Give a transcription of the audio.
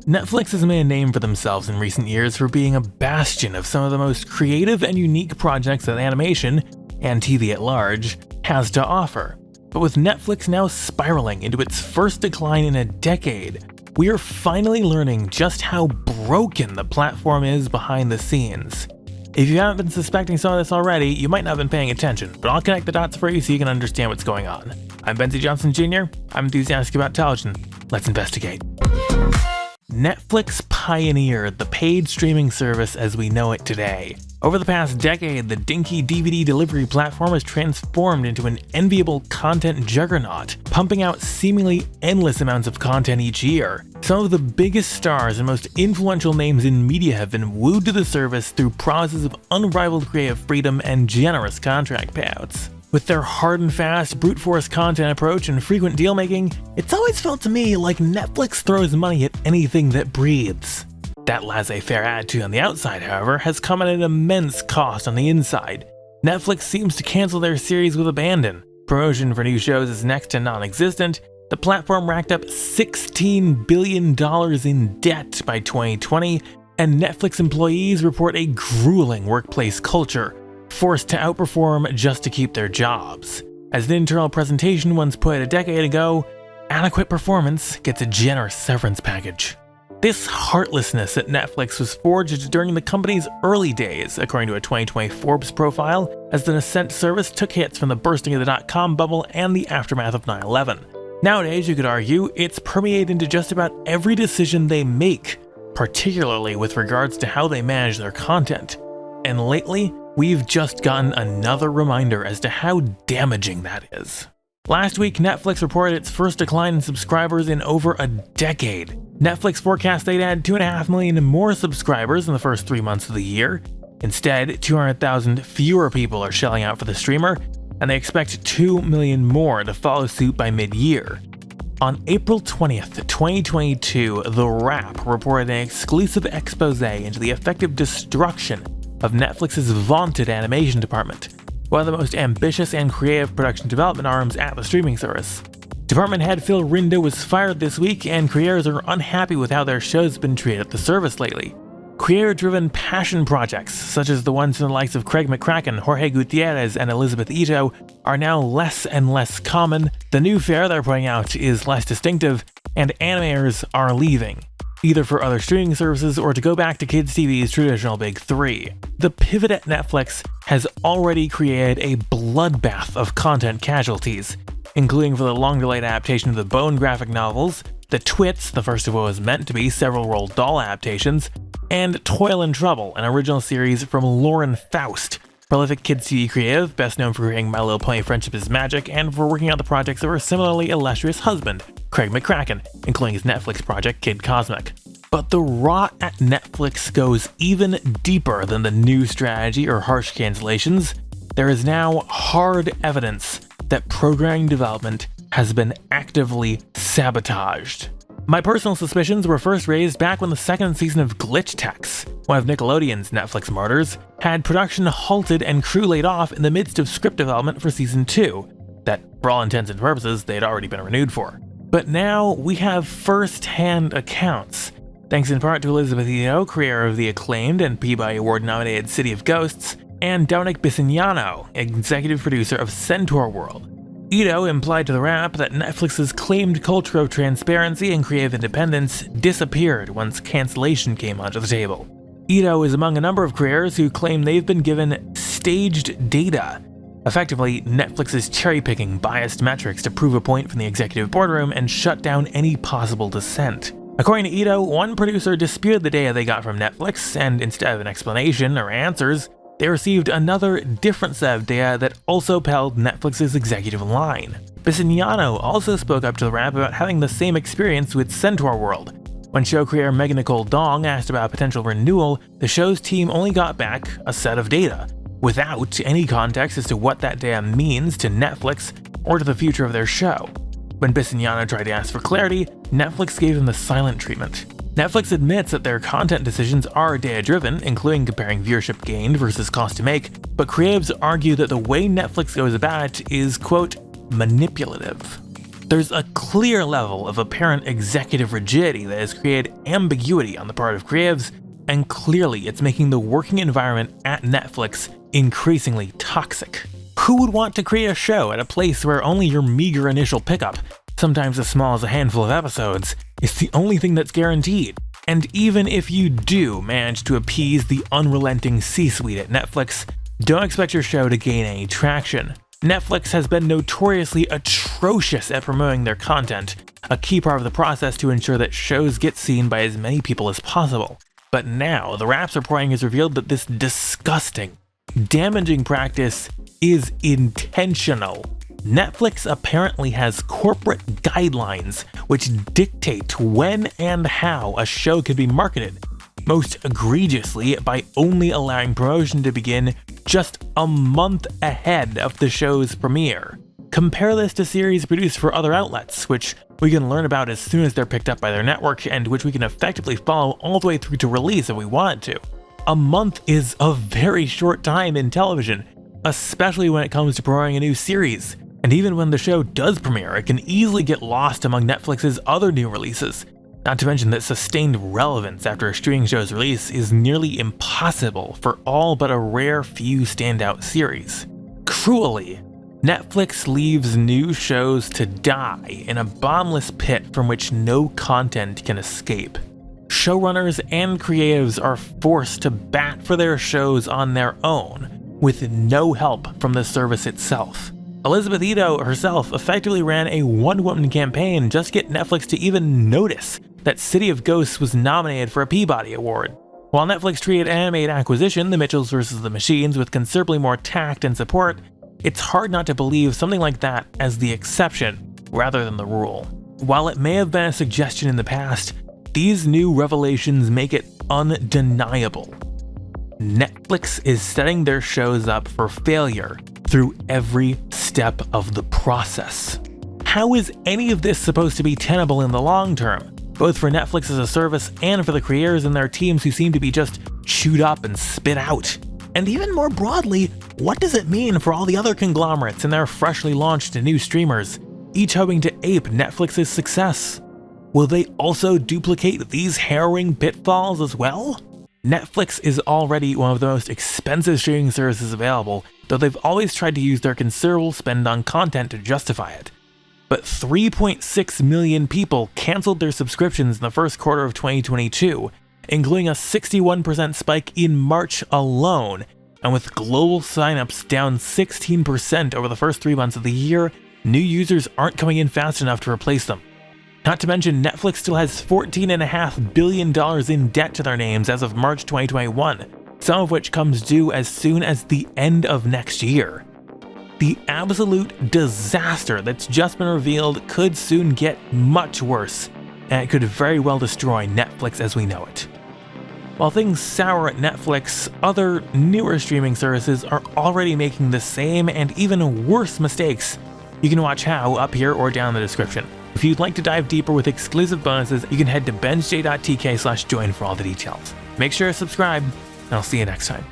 Netflix has made a name for themselves in recent years for being a bastion of some of the most creative and unique projects that animation, and TV at large, has to offer. But with Netflix now spiraling into its first decline in a decade, we are finally learning just how broken the platform is behind the scenes. If you haven't been suspecting some of this already, you might not have been paying attention, but I'll connect the dots for you so you can understand what's going on. I'm Benzie Johnson Jr., I'm enthusiastic about television. Let's investigate. Netflix pioneered the paid streaming service as we know it today. Over the past decade, the dinky DVD delivery platform has transformed into an enviable content juggernaut, pumping out seemingly endless amounts of content each year. Some of the biggest stars and most influential names in media have been wooed to the service through promises of unrivaled creative freedom and generous contract payouts. With their hard and fast, brute force content approach and frequent deal making, it's always felt to me like Netflix throws money at anything that breathes. That laissez-faire attitude on the outside, however, has come at an immense cost on the inside. Netflix seems to cancel their series with abandon. Promotion for new shows is next to non-existent. The platform racked up $16 billion in debt by 2020, and Netflix employees report a grueling workplace culture, forced to outperform just to keep their jobs. As an internal presentation once put a decade ago, adequate performance gets a generous severance package. This heartlessness at Netflix was forged during the company's early days, according to a 2020 Forbes profile, as the nascent service took hits from the bursting of the dot-com bubble and the aftermath of 9/11. Nowadays, you could argue, it's permeated into just about every decision they make, particularly with regards to how they manage their content. And lately, we've just gotten another reminder as to how damaging that is. Last week, Netflix reported its first decline in subscribers in over a decade. Netflix forecast they'd add 2.5 million more subscribers in the first 3 months of the year. Instead, 200,000 fewer people are shelling out for the streamer, and they expect 2 million more to follow suit by mid-year. On April 20th, 2022, The Wrap reported an exclusive expose into the effective destruction of Netflix's vaunted animation department, one of the most ambitious and creative production development arms at the streaming service. Department head Phil Rindo was fired this week, and creators are unhappy with how their show's been treated at the service lately. Creator-driven passion projects, such as the ones from the likes of Craig McCracken, Jorge Gutierrez, and Elizabeth Ito, are now less and less common. The new fare they're putting out is less distinctive, and animators are leaving, either for other streaming services or to go back to kids' TV's traditional big three. The pivot at Netflix has already created a bloodbath of content casualties, including for the long-delayed adaptation of the Bone graphic novels, The Twits, the first of what was meant to be several Roald Dahl adaptations, and Toil and Trouble, an original series from Lauren Faust, prolific kids TV creative, best known for creating My Little Pony Friendship is Magic, and for working on the projects of her similarly illustrious husband, Craig McCracken, including his Netflix project Kid Cosmic. But the rot at Netflix goes even deeper than the new strategy or harsh cancellations. There is now hard evidence that programming development has been actively sabotaged. My personal suspicions were first raised back when the second season of Glitch Techs, one of Nickelodeon's Netflix martyrs, had production halted and crew laid off in the midst of script development for season 2, that for all intents and purposes they had already been renewed for. But now we have first-hand accounts, thanks in part to Elizabeth Ito, creator of the acclaimed and Peabody Award-nominated City of Ghosts, and Dominic Bisignano, executive producer of Centaur World. Ito implied to The Wrap that Netflix's claimed culture of transparency and creative independence disappeared once cancellation came onto the table. Ito is among a number of creators who claim they've been given staged data. Effectively, Netflix is cherry-picking biased metrics to prove a point from the executive boardroom and shut down any possible dissent. According to Ito, one producer disputed the data they got from Netflix, and instead of an explanation or answers, they received another different set of data that also upheld Netflix's executive line. Bisignano also spoke up to The Wrap about having the same experience with Centaur World. When show creator Megan Nicole Dong asked about potential renewal, the show's team only got back a set of data, without any context as to what that data means to Netflix or to the future of their show. When Bisignano tried to ask for clarity, Netflix gave him the silent treatment. Netflix admits that their content decisions are data-driven, including comparing viewership gained versus cost to make, but creatives argue that the way Netflix goes about it is, quote, manipulative. There's a clear level of apparent executive rigidity that has created ambiguity on the part of creatives, and clearly it's making the working environment at Netflix increasingly toxic. Who would want to create a show at a place where only your meager initial pickup, sometimes as small as a handful of episodes, is the only thing that's guaranteed? And even if you do manage to appease the unrelenting C-suite at Netflix, don't expect your show to gain any traction. Netflix has been notoriously atrocious at promoting their content, a key part of the process to ensure that shows get seen by as many people as possible. But now, the Wrap's reporting has revealed that this disgusting, damaging practice is intentional. Netflix apparently has corporate guidelines which dictate when and how a show could be marketed, most egregiously by only allowing promotion to begin just a month ahead of the show's premiere. Compare this to series produced for other outlets, which we can learn about as soon as they're picked up by their network and which we can effectively follow all the way through to release if we want to. A month is a very short time in television, especially when it comes to promoting a new series. And even when the show does premiere, it can easily get lost among Netflix's other new releases. Not to mention that sustained relevance after a streaming show's release is nearly impossible for all but a rare few standout series. Cruelly, Netflix leaves new shows to die in a bottomless pit from which no content can escape. Showrunners and creatives are forced to bat for their shows on their own, with no help from the service itself. Elizabeth Ito herself effectively ran a one-woman campaign just to get Netflix to even notice that City of Ghosts was nominated for a Peabody Award. While Netflix treated animated acquisition, The Mitchells vs. the Machines, with considerably more tact and support, it's hard not to believe something like that as the exception rather than the rule. While it may have been a suggestion in the past, these new revelations make it undeniable. Netflix is setting their shows up for failure through every step of the process. How is any of this supposed to be tenable in the long term, both for Netflix as a service and for the creators and their teams who seem to be just chewed up and spit out? And even more broadly, what does it mean for all the other conglomerates and their freshly launched new streamers, each hoping to ape Netflix's success? Will they also duplicate these harrowing pitfalls as well? Netflix is already one of the most expensive streaming services available, though they've always tried to use their considerable spend on content to justify it. But 3.6 million people canceled their subscriptions in the first quarter of 2022, including a 61% spike in March alone, and with global signups down 16% over the first 3 months of the year, new users aren't coming in fast enough to replace them. Not to mention, Netflix still has $14.5 billion in debt to their names as of March 2021, some of which comes due as soon as the end of next year. The absolute disaster that's just been revealed could soon get much worse, and it could very well destroy Netflix as we know it. While things sour at Netflix, other newer streaming services are already making the same and even worse mistakes. You can watch how up here or down in the description. If you'd like to dive deeper with exclusive bonuses, you can head to benzie.tk/join for all the details. Make sure to subscribe, and I'll see you next time.